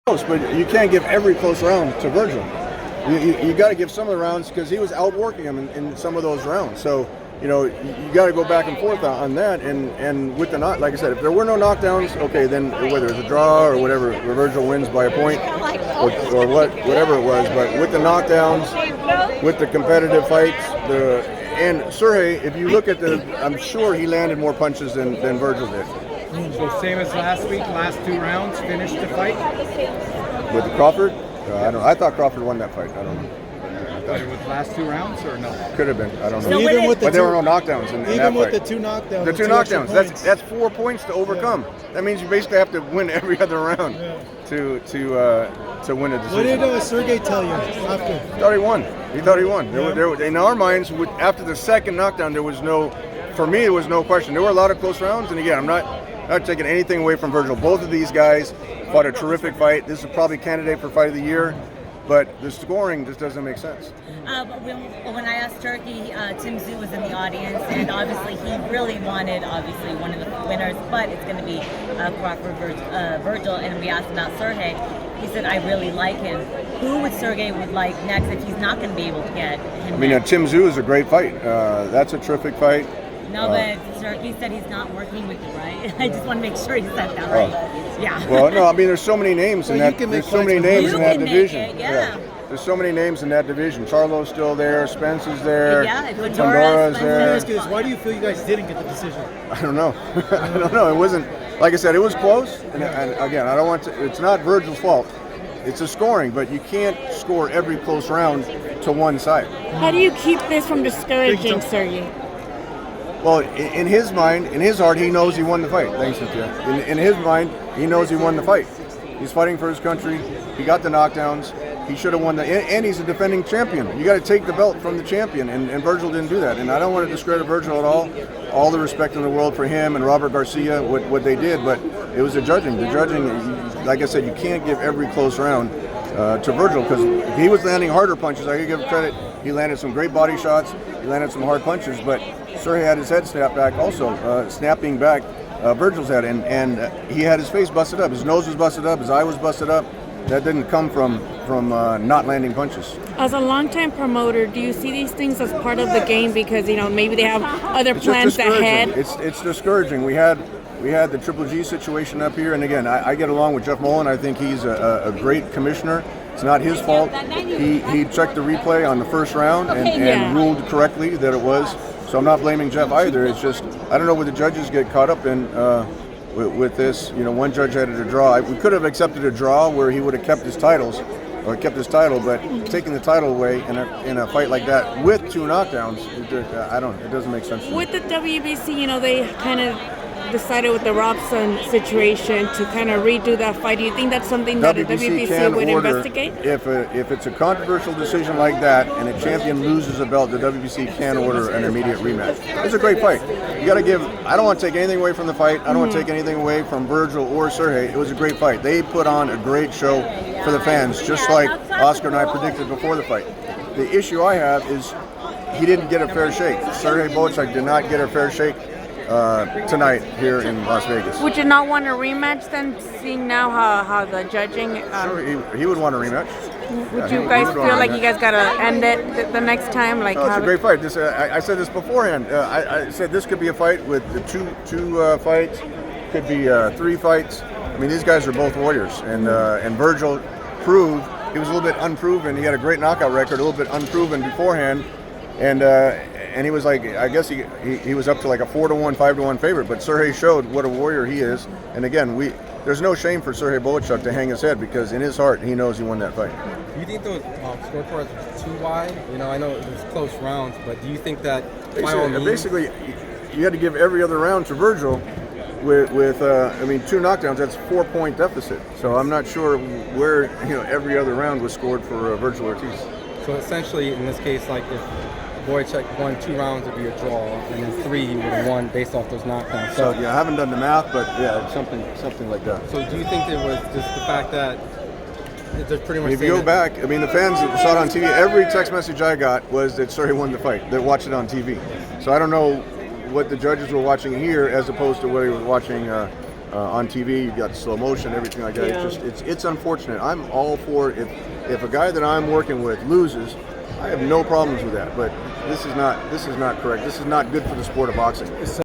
close, but you can't give every close round to Vergil. You got to give some of the rounds because he was outworking him in some of those rounds. So, you got to go back and forth on that. And with the like I said, if there were no knockdowns, okay, then whether it's a draw or whatever, Vergil wins by a point or whatever it was. But with the knockdowns, with the competitive fights, and Serhii, if you look at I'm sure he landed more punches than Vergil did. So same as last week, last 2 rounds, finished the fight? With Crawford? I thought Crawford won that fight. I don't know. But it was last 2 rounds or no? Could have been. I don't know. So But there were no knockdowns in that fight. Even with the 2 knockdowns. The 2 knockdowns. That's 4 points to overcome. Yeah. That means you basically have to win every other round to win a decision. What did Sergey tell you after? He thought he won. There, in our minds, after the second knockdown, there was no question. There were a lot of close rounds, and again, I'm not taking anything away from Vergil. Both of these guys fought a terrific fight. This is probably candidate for fight of the year, but the scoring just doesn't make sense. When I asked Turkey, Tim Tszyu was in the audience, and obviously he really wanted one of the winners, but it's going to be Crawford Vergil, and we asked about Serhii. He said, I really like him. Who would Sergey would like next if he's not going to be able to get him next? Tim Tszyu is a great fight. That's a terrific fight. No, but Serhii said he's not working with you, right? I just want to make sure he said that right. Yeah. Well, no, there's so many names in that. There's so many names in that division. Yeah. There's so many names in that division. Charlo's still there. Spence is there. Yeah, Hondora's there. Why do you feel you guys didn't get the decision? I don't know. I don't know. It wasn't, like I said, it was close. And again, I don't want to. It's not Vergil's fault. It's a scoring, but you can't score every close round to one side. How do you keep this from discouraging Serhii? Well, in his mind, in his heart, he knows he won the fight. Thanks, Cynthia. In his mind, he knows he won the fight. He's fighting for his country. He got the knockdowns. He should have won and he's a defending champion. You got to take the belt from the champion, and Vergil didn't do that. And I don't want to discredit Vergil at all. All the respect in the world for him and Robert Garcia, what they did, but it was the judging. The judging, like I said, you can't give every close round to Vergil because he was landing harder punches. I could give him credit. He landed some great body shots. He landed some hard punches, but Serhii had his head snapped back also, snapping back Vergil's head, and he had his face busted up. His nose was busted up. His eye was busted up. That didn't come from not landing punches. As a longtime promoter, do you see these things as part of the game because maybe they have other plans ahead? It's discouraging. We had the Triple G situation up here, and again, I get along with Jeff Mullen. I think he's a great commissioner. It's not his fault. He checked the replay on the first round and ruled correctly that it was. So I'm not blaming Jeff either. It's just I don't know what the judges get caught up in with this. One judge had it a draw. We could have accepted a draw where he would have kept his title, but taking the title away in a fight like that with 2 knockdowns, it doesn't make sense to me. With the WBC, they kind of decided with the Robson situation to kind of redo that fight. Do you think that's something that the WBC would investigate? If it's a controversial decision like that and a champion loses a belt, the WBC can order an immediate rematch. It's a great fight. You got to give. I don't want to take anything away from the fight. I don't want to take anything away from Vergil or Serhii. It was a great fight. They put on a great show for the fans, just like Oscar and I predicted before the fight. The issue I have is he didn't get a fair shake. Serhii Bohachuk did not get a fair shake tonight here in Las Vegas. Would you not want a rematch then, seeing now how the judging? Sure, he would want a rematch. Would you guys feel like you guys gotta end it the next time? Like, it's a great fight. This I said this beforehand. I said this could be a fight with the two fights, could be 3 fights. These guys are both warriors, and Vergil proved he was a little bit unproven. He had a great knockout record, a little bit unproven beforehand, and he was like, I guess he was up to like a 4-1, 5-1 favorite. But Serhii showed what a warrior he is. And again, there's no shame for Serhii Bohachuk to hang his head because in his heart he knows he won that fight. Do you think those scorecards were too wide? I know it was close rounds, but do you think that basically you had to give every other round to Vergil with 2 knockdowns? That's 4-point deficit. So I'm not sure where every other round was scored for Vergil Ortiz. So essentially, in this case, like if Bohachuk won 2 rounds, it'd be a draw, and then 3 he would have won based off those knockdowns. So I haven't done the math, but yeah, something like that. So do you think it was just the fact that there's pretty much? If you go back, the fans that saw it on TV, every text message I got was that Serhii won the fight. They watched it on TV. So I don't know what the judges were watching here as opposed to what he was watching on TV. You got the slow motion, everything like that. Yeah. It's unfortunate. I'm all for if a guy that I'm working with loses, I have no problems with that. But this is not correct. This is not good for the sport of boxing.